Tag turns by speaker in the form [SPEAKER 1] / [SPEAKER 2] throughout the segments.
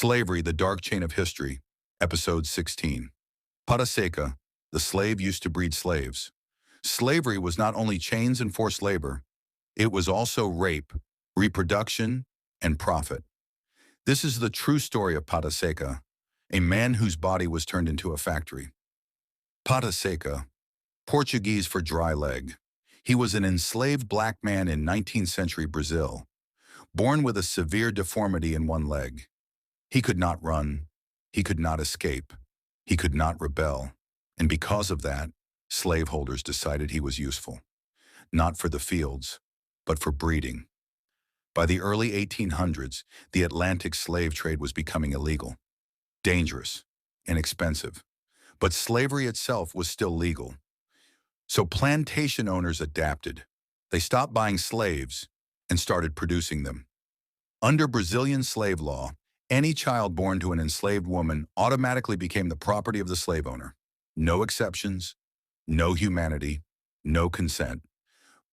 [SPEAKER 1] Slavery, the Dark Chain of History, Episode 16. Pata Seca, the slave used to breed slaves. Slavery was not only chains and forced labor, it was also rape, reproduction, and profit. This is the true story of Pata Seca, a man whose body was turned into a factory. Pata Seca, Portuguese for dry leg. He was an enslaved black man in 19th century Brazil, born with a severe deformity in one leg. He could not run, he could not escape, he could not rebel, and because of that, slaveholders decided he was useful, not for the fields, but for breeding. By the early 1800s, the Atlantic slave trade was becoming illegal, dangerous, and expensive, but slavery itself was still legal. So plantation owners adapted. They stopped buying slaves and started producing them. Under Brazilian slave law, any child born to an enslaved woman automatically became the property of the slave owner. No exceptions, no humanity, no consent.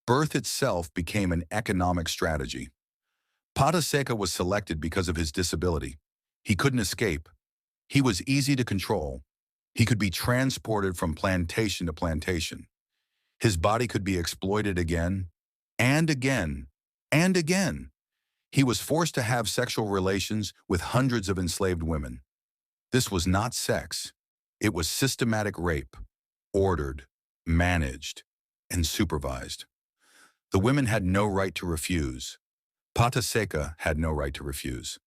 [SPEAKER 1] Birth itself became an economic strategy. Pata Seca was selected because of his disability. He couldn't escape. He was easy to control. He could be transported from plantation to plantation. His body could be exploited again, and again, and again. He was forced to have sexual relations with hundreds of enslaved women. This was not sex. It was systematic rape, ordered, managed, and supervised. The women had no right to refuse. Pata Seca had no right to refuse.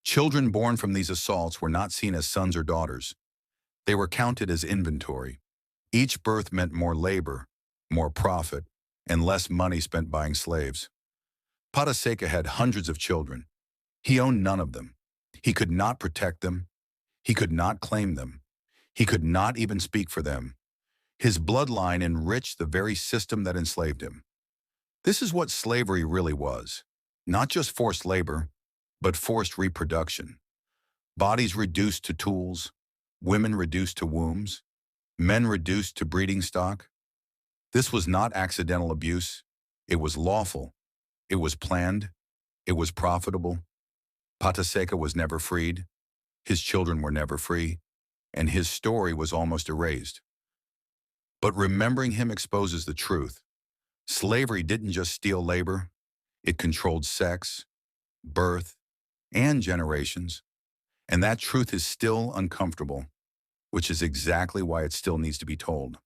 [SPEAKER 1] Children born from these assaults were not seen as sons or daughters. They were counted as inventory. Each birth meant more labor, more profit, and less money spent buying slaves. Pata Seca had hundreds of children. He owned none of them. He could not protect them. He could not claim them. He could not even speak for them. His bloodline enriched the very system that enslaved him. This is what slavery really was. Not just forced labor, but forced reproduction. Bodies reduced to tools, women reduced to wombs, men reduced to breeding stock. This was not accidental abuse. It was lawful. It was planned. It was profitable. Pata Seca was never freed. His children were never free. And his story was almost erased. But remembering him exposes the truth. Slavery didn't just steal labor. It controlled sex, birth, and generations. And that truth is still uncomfortable, which is exactly why it still needs to be told.